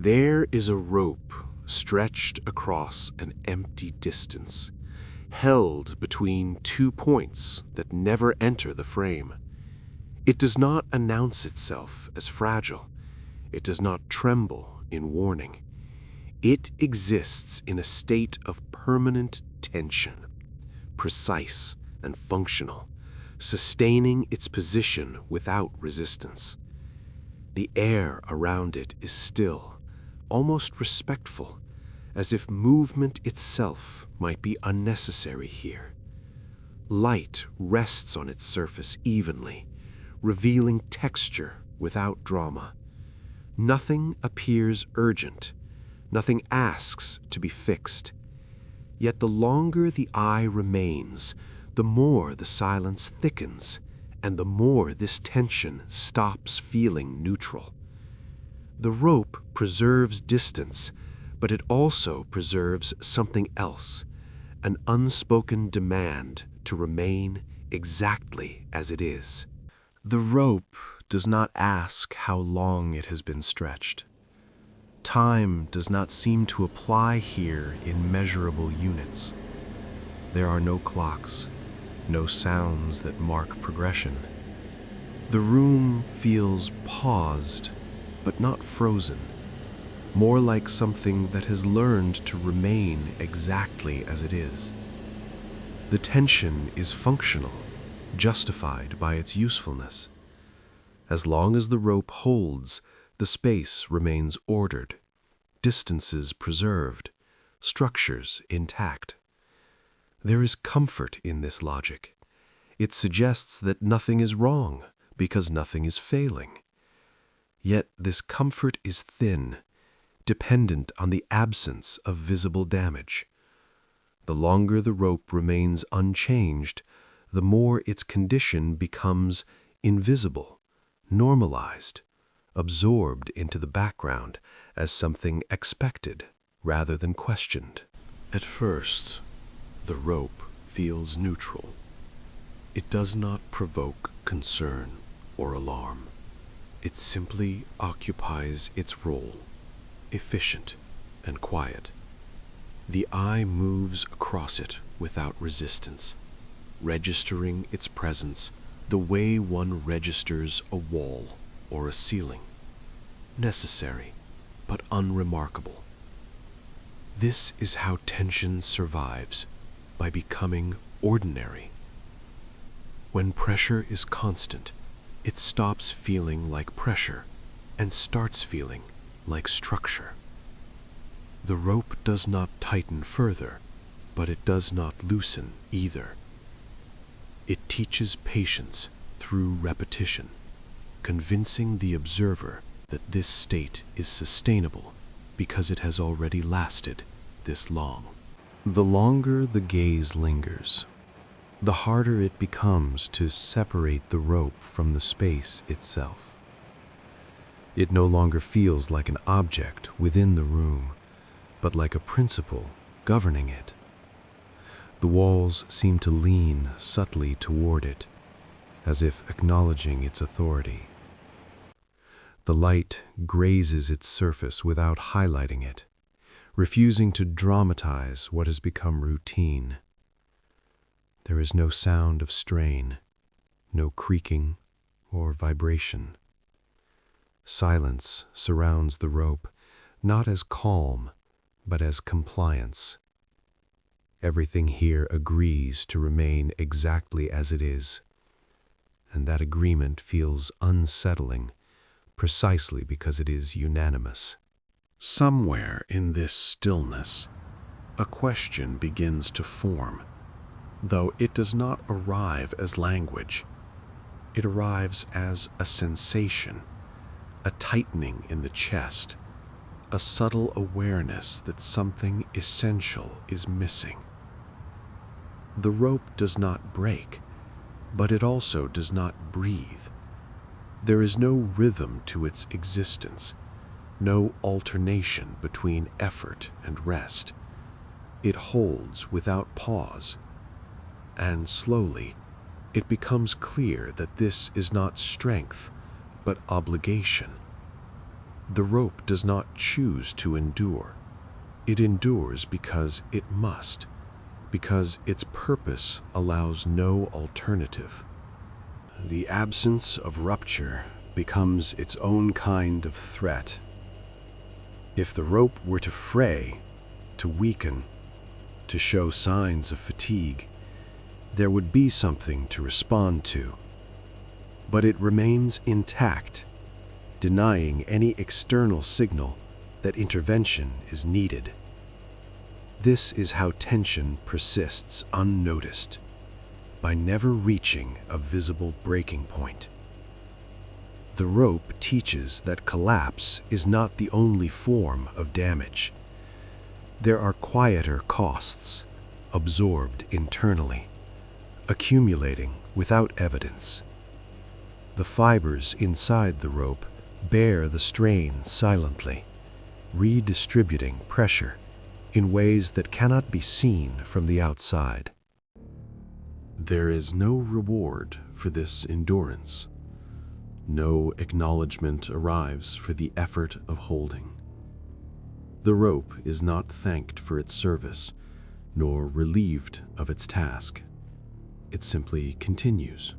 There is a rope stretched across an empty distance, held between 2 points that never enter the frame. It does not announce itself as fragile. It does not tremble in warning. It exists in a state of permanent tension, precise and functional, sustaining its position without resistance. The air around it is still, almost respectful, as if movement itself might be unnecessary here. Light rests on its surface evenly, revealing texture without drama. Nothing appears urgent. Nothing asks to be fixed. Yet the longer the eye remains, the more the silence thickens, and the more this tension stops feeling neutral. The rope preserves distance, but it also preserves something else, an unspoken demand to remain exactly as it is. The rope does not ask how long it has been stretched. Time does not seem to apply here in measurable units. There are no clocks, no sounds that mark progression. The room feels paused, but not frozen, more like something that has learned to remain exactly as it is. The tension is functional, justified by its usefulness. As long as the rope holds, the space remains ordered, distances preserved, structures intact. There is comfort in this logic. It suggests that nothing is wrong because nothing is failing. Yet this comfort is thin, dependent on the absence of visible damage. The longer the rope remains unchanged, the more its condition becomes invisible, normalized, absorbed into the background as something expected rather than questioned. At first, the rope feels neutral. It does not provoke concern or alarm. It simply occupies its role, efficient and quiet. The eye moves across it without resistance, registering its presence the way one registers a wall or a ceiling. Necessary, but unremarkable. This is how tension survives, by becoming ordinary. When pressure is constant, it stops feeling like pressure and starts feeling like structure. The rope does not tighten further, but it does not loosen either. It teaches patience through repetition, convincing the observer that this state is sustainable because it has already lasted this long. The longer the gaze lingers, the harder it becomes to separate the rope from the space itself. It no longer feels like an object within the room, but like a principle governing it. The walls seem to lean subtly toward it, as if acknowledging its authority. The light grazes its surface without highlighting it, refusing to dramatize what has become routine. There is no sound of strain, no creaking or vibration. Silence surrounds the rope, not as calm, but as compliance. Everything here agrees to remain exactly as it is, and that agreement feels unsettling precisely because it is unanimous. Somewhere in this stillness, a question begins to form, though it does not arrive as language. It arrives as a sensation, a tightening in the chest, a subtle awareness that something essential is missing. The rope does not break, but it also does not breathe. There is no rhythm to its existence, no alternation between effort and rest. It holds without pause, and slowly it becomes clear that this is not strength, but obligation. The rope does not choose to endure. It endures because it must, because its purpose allows no alternative. The absence of rupture becomes its own kind of threat. If the rope were to fray, to weaken, to show signs of fatigue, there would be something to respond to. But it remains intact, denying any external signal that intervention is needed. This is how tension persists unnoticed, by never reaching a visible breaking point. The rope teaches that collapse is not the only form of damage. There are quieter costs, absorbed internally, accumulating without evidence. The fibers inside the rope bear the strain silently, redistributing pressure in ways that cannot be seen from the outside. There is no reward for this endurance. No acknowledgement arrives for the effort of holding. The rope is not thanked for its service, nor relieved of its task. It simply continues.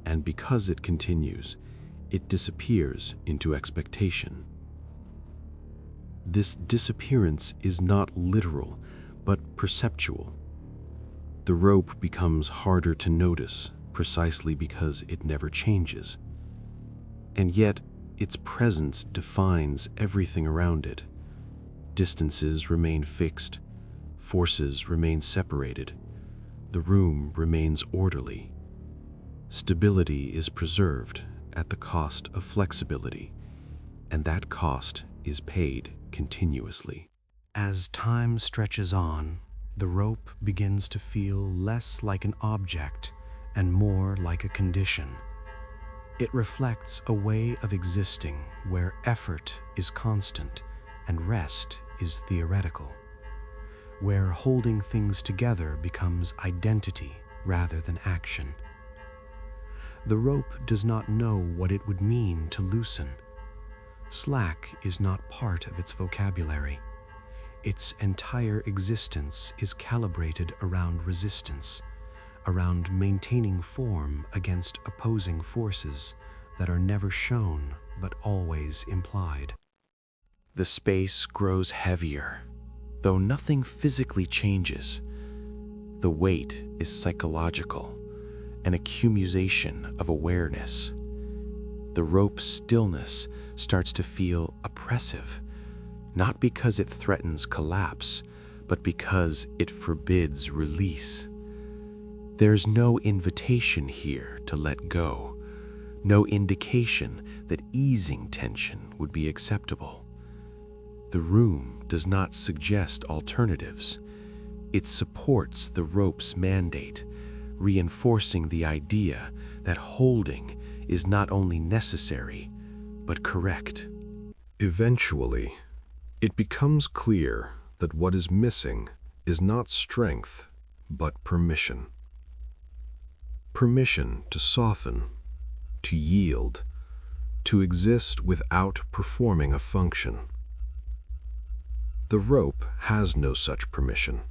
And because it continues, it disappears into expectation. This disappearance is not literal, but perceptual. The rope becomes harder to notice precisely because it never changes. And yet, its presence defines everything around it. Distances remain fixed, forces remain separated, the room remains orderly. Stability is preserved at the cost of flexibility, and that cost is paid continuously. As time stretches on, the rope begins to feel less like an object and more like a condition. It reflects a way of existing where effort is constant and rest is theoretical, where holding things together becomes identity rather than action. The rope does not know what it would mean to loosen. Slack is not part of its vocabulary. Its entire existence is calibrated around resistance, around maintaining form against opposing forces that are never shown but always implied. The space grows heavier, though nothing physically changes. The weight is psychological, an accumulation of awareness. The rope's stillness starts to feel oppressive, not because it threatens collapse, but because it forbids release. There's no invitation here to let go, no indication that easing tension would be acceptable. The room does not suggest alternatives. It supports the rope's mandate, reinforcing the idea that holding is not only necessary, but correct. Eventually, it becomes clear that what is missing is not strength, but permission. Permission to soften, to yield, to exist without performing a function. The rope has no such permission.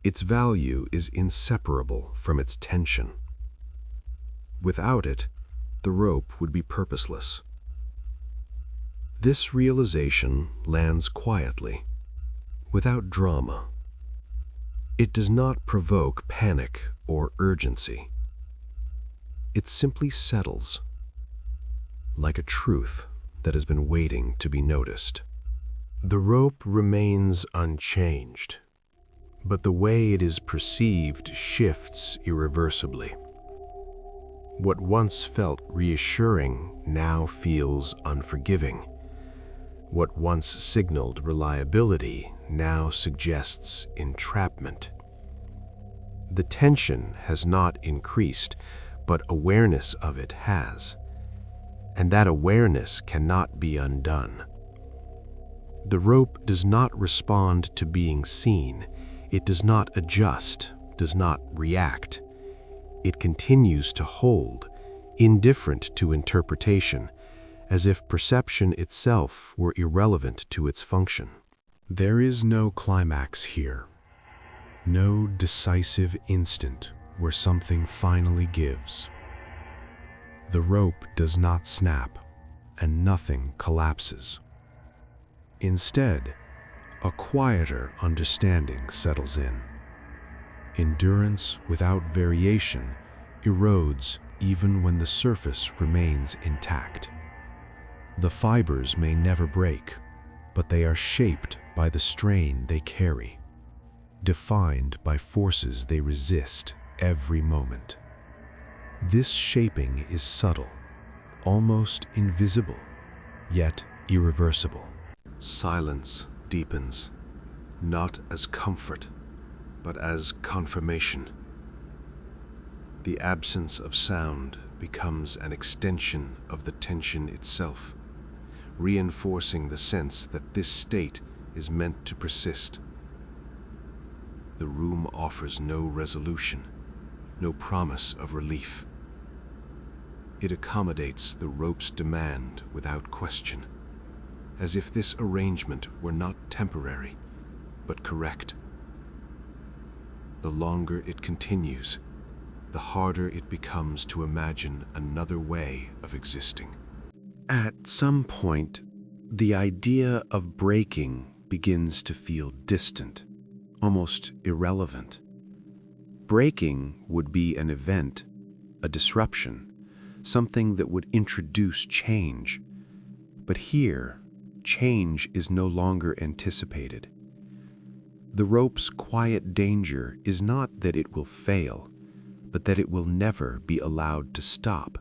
Its value is inseparable from its tension. Without it, the rope would be purposeless. This realization lands quietly, without drama. It does not provoke panic or urgency. It simply settles, like a truth that has been waiting to be noticed. The rope remains unchanged, but the way it is perceived shifts irreversibly. What once felt reassuring now feels unforgiving. What once signaled reliability now suggests entrapment. The tension has not increased, but awareness of it has, and that awareness cannot be undone. The rope does not respond to being seen. It does not adjust, does not react. It continues to hold, indifferent to interpretation, as if perception itself were irrelevant to its function. There is no climax here, no decisive instant where something finally gives. The rope does not snap, and nothing collapses. Instead, a quieter understanding settles in. Endurance without variation erodes even when the surface remains intact. The fibers may never break, but they are shaped by the strain they carry, defined by forces they resist every moment. This shaping is subtle, almost invisible, yet irreversible. Silence deepens, not as comfort, but as confirmation. The absence of sound becomes an extension of the tension itself, reinforcing the sense that this state is meant to persist. The room offers no resolution, no promise of relief. It accommodates the rope's demand without question, as if this arrangement were not temporary, but correct. The longer it continues, the harder it becomes to imagine another way of existing. At some point, the idea of breaking begins to feel distant, almost irrelevant. Breaking would be an event, a disruption, something that would introduce change. But here, change is no longer anticipated. The rope's quiet danger is not that it will fail, but that it will never be allowed to stop.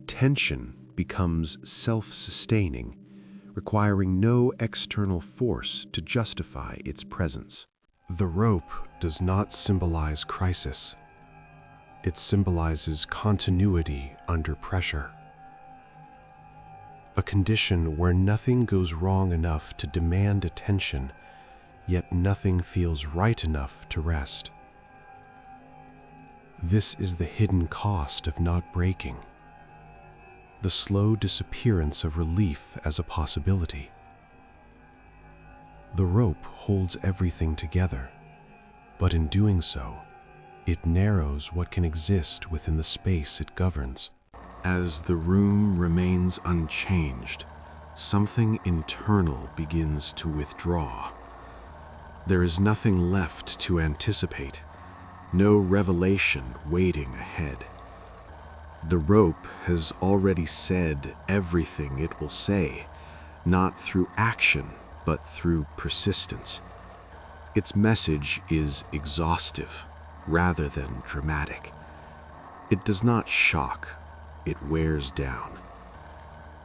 Tension becomes self-sustaining, requiring no external force to justify its presence. The rope does not symbolize crisis. It symbolizes continuity under pressure. A condition where nothing goes wrong enough to demand attention, yet nothing feels right enough to rest. This is the hidden cost of not breaking. The slow disappearance of relief as a possibility. The rope holds everything together, but in doing so, it narrows what can exist within the space it governs. As the room remains unchanged, something internal begins to withdraw. There is nothing left to anticipate, no revelation waiting ahead. The rope has already said everything it will say, not through action, but through persistence. Its message is exhaustive rather than dramatic. It does not shock, it wears down.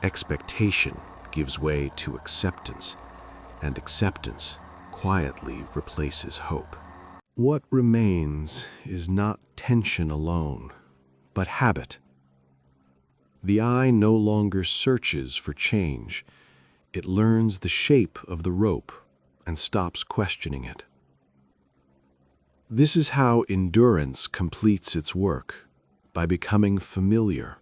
Expectation gives way to acceptance, and acceptance quietly replaces hope. What remains is not tension alone, but habit. The eye no longer searches for change. It learns the shape of the rope and stops questioning it. This is how endurance completes its work, by becoming familiar,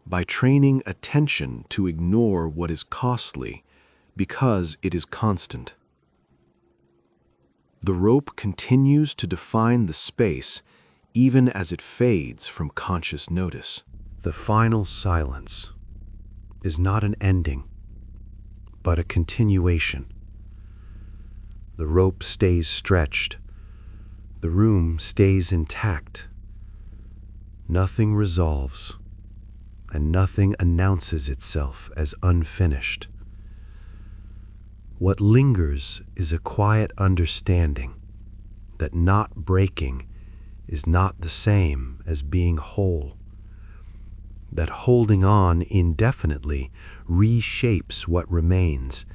by training attention to ignore what is costly because it is constant. The rope continues to define the space even as it fades from conscious notice. The final silence is not an ending, but a continuation. The rope stays stretched. The room stays intact. Nothing resolves, and nothing announces itself as unfinished. What lingers is a quiet understanding that not breaking is not the same as being whole, that holding on indefinitely reshapes what remains,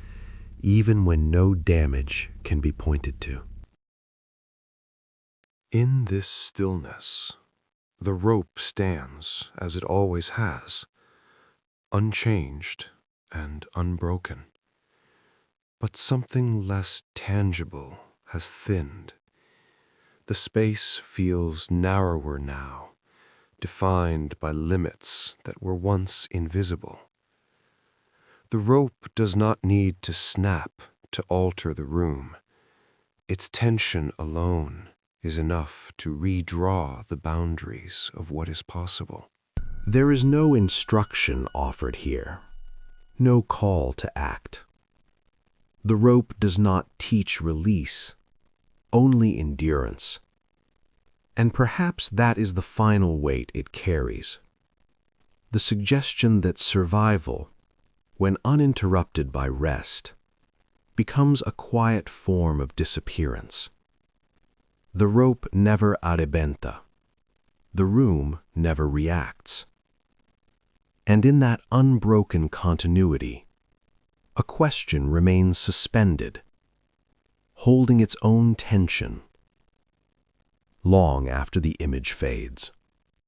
even when no damage can be pointed to. In this stillness, the rope stands as it always has, unchanged and unbroken. But something less tangible has thinned. The space feels narrower now, defined by limits that were once invisible. The rope does not need to snap to alter the room. Its tension alone is enough to redraw the boundaries of what is possible. There is no instruction offered here, no call to act. The rope does not teach release, only endurance. And perhaps that is the final weight it carries. The suggestion that survival, when uninterrupted by rest, becomes a quiet form of disappearance. The rope never arrebenta. The room never reacts. And in that unbroken continuity, a question remains suspended, holding its own tension long after the image fades.